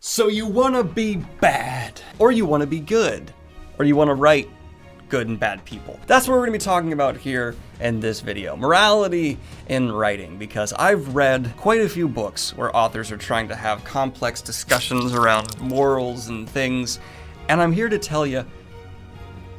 So you want to be bad, or you want to be good, or you want to write good and bad people. That's what we're going to be talking about here in this video. Morality in writing, because I've read quite a few books where authors are trying to have complex discussions around morals and things, and I'm here to tell you,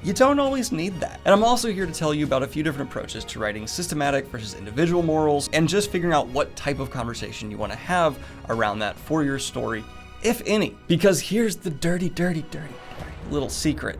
you don't always need that. And I'm also here to tell you about a few different approaches to writing systematic versus individual morals, and just figuring out what type of conversation you want to have around that for your story, if any. Because here's the dirty little secret.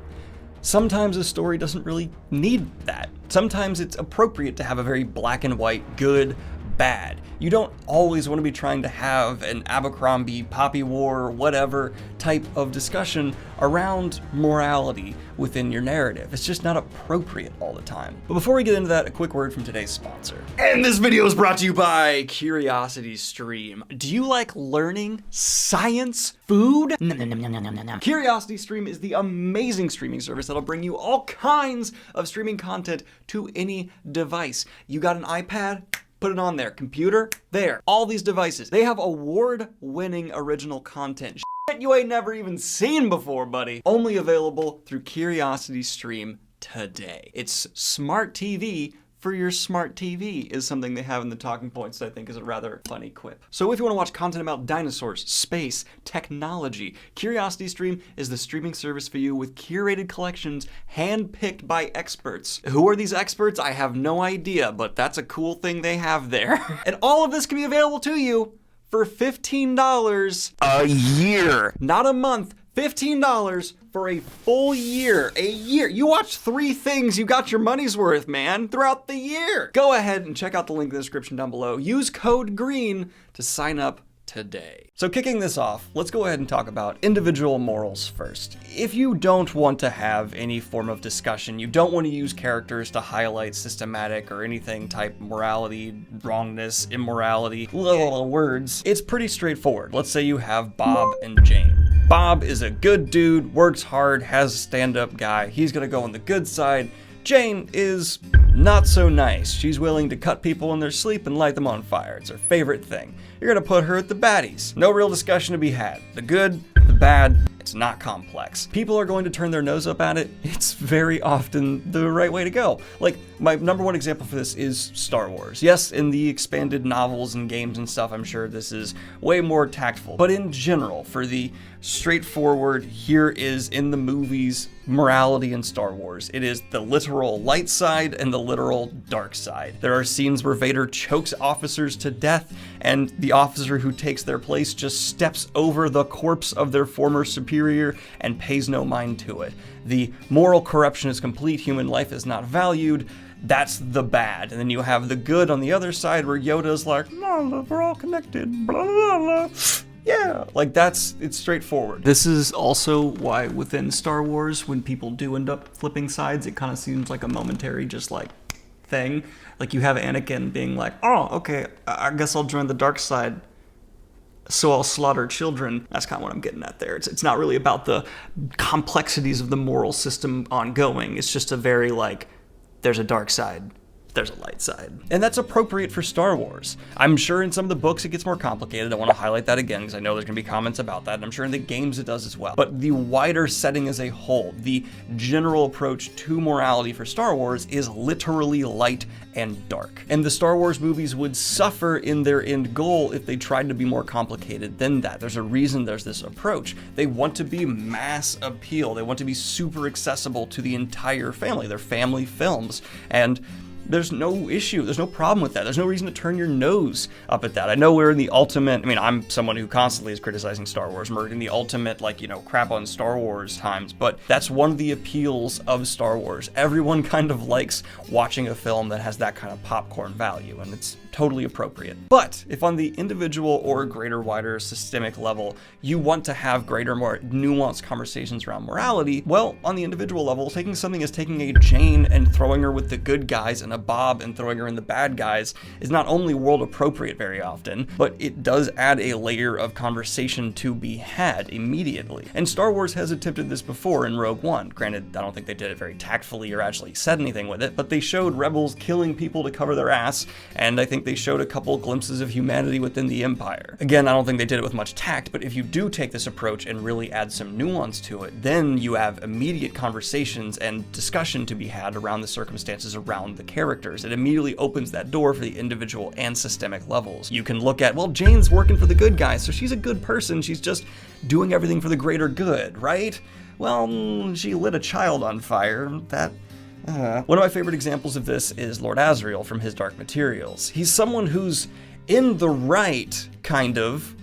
Sometimes a story doesn't really need that. Sometimes it's appropriate to have a very black and white, good, bad. You don't always want to be trying to have an Abercrombie, Poppy War, whatever type of discussion around morality within your narrative. It's just not appropriate all the time. But before we get into that, a quick word from today's sponsor. And this video is brought to you by CuriosityStream. Do you like learning science? Food? No. CuriosityStream is the amazing streaming service that'll bring you all kinds of streaming content to any device. You got an iPad? Put it on there. Computer? There. All these devices. They have award-winning original content. Shit you ain't never even seen before, buddy. Only available through CuriosityStream today. It's smart TV for your smart TV is something they have in the talking points that I think is a rather funny quip. So if you want to watch content about dinosaurs, space, technology, CuriosityStream is the streaming service for you with curated collections handpicked by experts. Who are these experts? I have no idea, but that's a cool thing they have there. And all of this can be available to you for $15 a year, not a month. $15 for a full year. A year. You watch 3 things, you got your money's worth, man, throughout the year. Go ahead and check out the link in the description down below. Use code GREEN to sign up today. So kicking this off, let's go ahead and talk about individual morals first. If you don't want to have any form of discussion, you don't want to use characters to highlight systematic or anything type morality, wrongness, immorality, little words, it's pretty straightforward. Let's say you have Bob and Jane. Bob is a good dude, works hard, has a stand-up guy. He's gonna go on the good side. Jane is not so nice. She's willing to cut people in their sleep and light them on fire. It's her favorite thing. You're gonna put her at the baddies. No real discussion to be had. The good, the bad, it's not complex. People are going to turn their nose up at it. It's very often the right way to go. Like, my number one example for this is Star Wars. Yes, in the expanded novels and games and stuff, I'm sure this is way more tactful. But in general, for the straightforward, here is in the movies, morality in Star Wars. It is the literal light side and the literal dark side. There are scenes where Vader chokes officers to death, and the officer who takes their place just steps over the corpse of their former superior and pays no mind to it. The moral corruption is complete, human life is not valued. That's the bad. And then you have the good on the other side where Yoda's like, no, we're all connected, blah, blah, blah. Yeah, like it's straightforward. This is also why within Star Wars, when people do end up flipping sides, it kind of seems like a momentary just like thing. Like you have Anakin being like, oh, okay, I guess I'll join the dark side, so I'll slaughter children. That's kind of what I'm getting at there. It's not really about the complexities of the moral system ongoing. It's just a very like, there's a dark side, there's a light side. And that's appropriate for Star Wars. I'm sure in some of the books it gets more complicated. I want to highlight that again because I know there's going to be comments about that, and I'm sure in the games it does as well. But the wider setting as a whole, the general approach to morality for Star Wars is literally light and dark. And the Star Wars movies would suffer in their end goal if they tried to be more complicated than that. There's a reason there's this approach. They want to be mass appeal. They want to be super accessible to the entire family. They're family films. And there's no issue, there's no problem with that. There's no reason to turn your nose up at that. I know we're in the ultimate, I'm someone who constantly is criticizing Star Wars. We're in the ultimate, crap on Star Wars times, but that's one of the appeals of Star Wars. Everyone kind of likes watching a film that has that kind of popcorn value, and it's totally appropriate. But if on the individual or greater, wider systemic level, you want to have greater, more nuanced conversations around morality, well, on the individual level, taking something as taking a Jane and throwing her with the good guys in a of Bob and throwing her in the bad guys is not only world appropriate very often, but it does add a layer of conversation to be had immediately. And Star Wars has attempted this before in Rogue One. Granted, I don't think they did it very tactfully or actually said anything with it, but they showed rebels killing people to cover their ass, and I think they showed a couple glimpses of humanity within the Empire. Again, I don't think they did it with much tact, but if you do take this approach and really add some nuance to it, then you have immediate conversations and discussion to be had around the circumstances around the characters. It immediately opens that door for the individual and systemic levels. You can look at, well, Jane's working for the good guys, so she's a good person, she's just doing everything for the greater good, right? Well, she lit a child on fire. One of my favorite examples of this is Lord Asriel from his Dark Materials. He's someone who's in the right, kind of,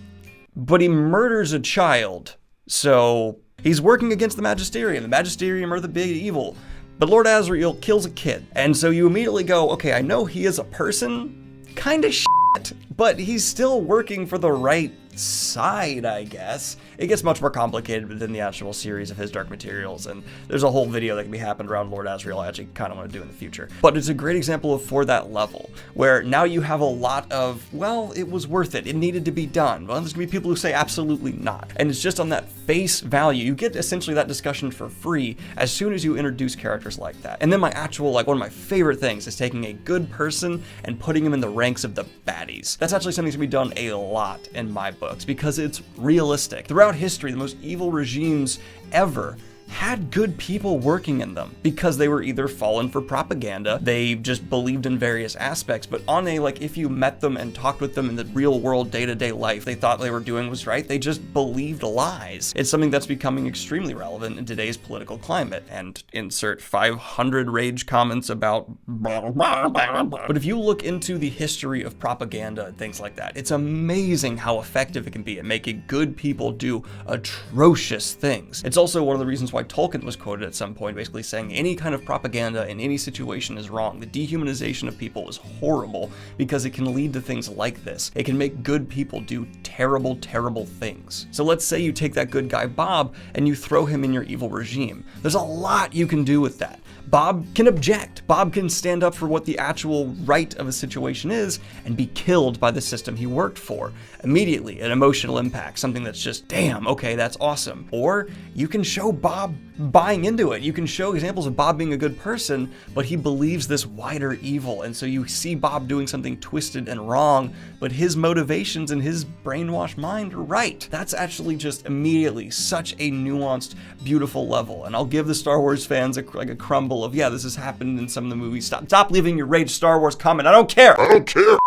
but he murders a child. So he's working against the Magisterium. The Magisterium are the big evil. But Lord Asriel kills a kid. And so you immediately go, okay, I know he is a person, kind of shit, but he's still working for the right side, I guess. It gets much more complicated within the actual series of his Dark Materials, and there's a whole video that can be happened around Lord Asriel I actually kind of want to do in the future. But it's a great example of for that level, where now you have a lot of, well, it was worth it, it needed to be done. Well, there's gonna be people who say absolutely not. And it's just on that face value. You get essentially that discussion for free as soon as you introduce characters like that. And then my actual, one of my favorite things is taking a good person and putting him in the ranks of the baddies. That's actually something that's gonna be done a lot in my books, because it's realistic. Throughout history, the most evil regimes ever had good people working in them because they were either fallen for propaganda, they just believed in various aspects, but on a, if you met them and talked with them in the real world day-to-day life, they thought they were doing was right, they just believed lies. It's something that's becoming extremely relevant in today's political climate, and insert 500 rage comments about blah, blah, blah, blah. But if you look into the history of propaganda and things like that, it's amazing how effective it can be at making good people do atrocious things. It's also one of the reasons why Tolkien was quoted at some point basically saying any kind of propaganda in any situation is wrong. The dehumanization of people is horrible because it can lead to things like this. It can make good people do terrible, terrible things. So let's say you take that good guy Bob and you throw him in your evil regime. There's a lot you can do with that. Bob can object. Bob can stand up for what the actual right of a situation is and be killed by the system he worked for. Immediately, an emotional impact, something that's just, damn, okay, that's awesome. Or you can show Bob buying into it. You can show examples of Bob being a good person, but he believes this wider evil. And so you see Bob doing something twisted and wrong, but his motivations and his brainwashed mind are right. That's actually just immediately such a nuanced, beautiful level. And I'll give the Star Wars fans a crumble of, yeah, this has happened in some of the movies. Stop leaving your rage Star Wars comment. I don't care.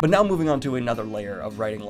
But now moving on to another layer of writing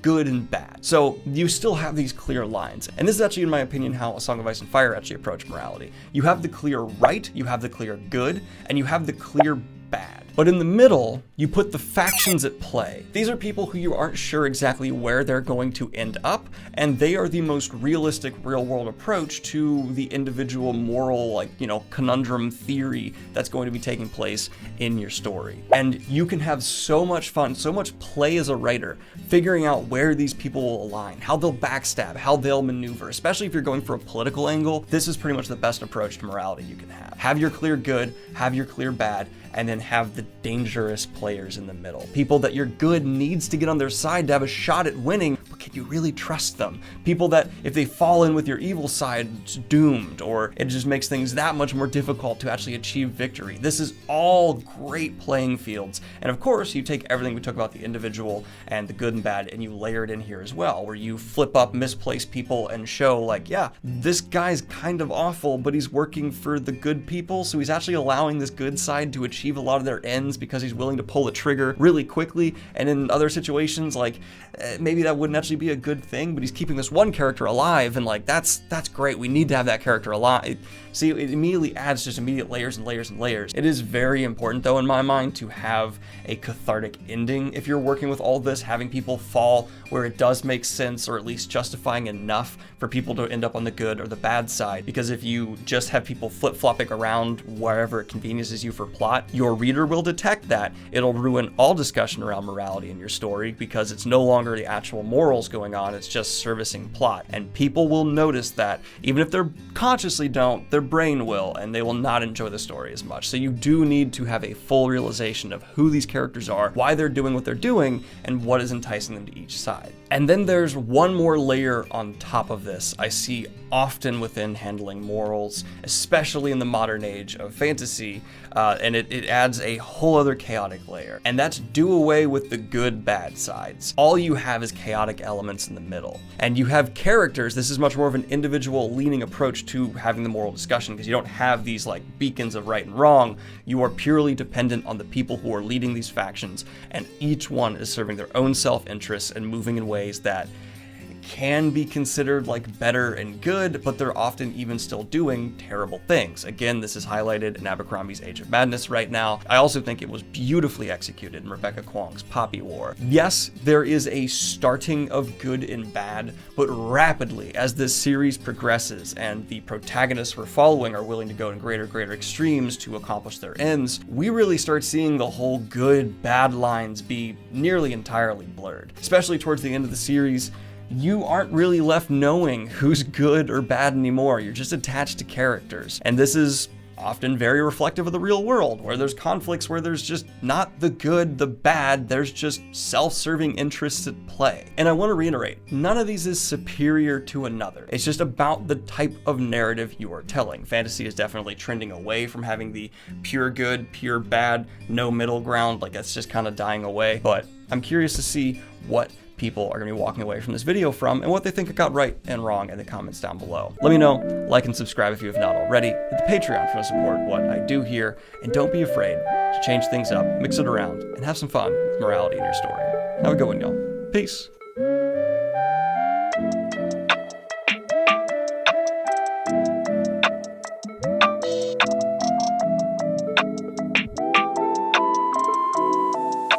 good and bad. So you still have these clear lines. And this is actually, in my opinion, how A Song of Ice and Fire actually approached morality. You have the clear right, you have the clear good, and you have the clear bad. But in the middle, you put the factions at play. These are people who you aren't sure exactly where they're going to end up, and they are the most realistic real-world approach to the individual moral, conundrum theory that's going to be taking place in your story. And you can have so much fun, so much play as a writer, figuring out where these people will align, how they'll backstab, how they'll maneuver, especially if you're going for a political angle. This is pretty much the best approach to morality you can have. Have your clear good, have your clear bad, and then have the dangerous players in the middle. People that your good needs to get on their side to have a shot at winning, but can you really trust them? People that, if they fall in with your evil side, it's doomed, or it just makes things that much more difficult to actually achieve victory. This is all great playing fields. And of course, you take everything we talk about the individual and the good and bad, and you layer it in here as well, where you flip up misplaced people and show yeah, this guy's kind of awful, but he's working for the good people, so he's actually allowing this good side to achieve a lot of their ends because he's willing to pull the trigger really quickly. And in other situations, maybe that wouldn't actually be a good thing, but he's keeping this one character alive, and that's great. We need to have that character alive. See, it immediately adds just immediate layers and layers and layers. It is very important, though, in my mind, to have a cathartic ending. If you're working with all this, having people fall where it does make sense, or at least justifying enough for people to end up on the good or the bad side. Because if you just have people flip-flopping around wherever it conveniences you for plot, your reader will detect that. It'll ruin all discussion around morality in your story, because it's no longer the actual moral morals going on, it's just servicing plot. And people will notice that, even if they're consciously don't, their brain will, and they will not enjoy the story as much. So you do need to have a full realization of who these characters are, why they're doing what they're doing, and what is enticing them to each side. And then there's one more layer on top of this I see often within handling morals, especially in the modern age of fantasy, and it adds a whole other chaotic layer. And that's do away with the good bad sides. All you have is chaotic elements in the middle. And you have characters, this is much more of an individual leaning approach to having the moral discussion, because you don't have these like beacons of right and wrong. You are purely dependent on the people who are leading these factions, and each one is serving their own self-interests and moving in ways that can be considered like better and good, but they're often even still doing terrible things. Again, this is highlighted in Abercrombie's Age of Madness right now. I also think it was beautifully executed in Rebecca Kuang's Poppy War. Yes, there is a starting of good and bad, but rapidly as this series progresses and the protagonists we're following are willing to go to greater extremes to accomplish their ends, we really start seeing the whole good bad lines be nearly entirely blurred. Especially towards the end of the series, you aren't really left knowing who's good or bad anymore. You're just attached to characters. And this is often very reflective of the real world, where there's conflicts where there's just not the good, the bad, there's just self-serving interests at play. And I want to reiterate, none of these is superior to another. It's just about the type of narrative you are telling. Fantasy is definitely trending away from having the pure good, pure bad, no middle ground, like that's just kind of dying away. But I'm curious to see what people are going to be walking away from this video from and what they think I got right and wrong in the comments down below. Let me know, like and subscribe if you have not already, hit the Patreon for support what I do here, and don't be afraid to change things up, mix it around, and have some fun with morality in your story. Have a good one, y'all. Peace.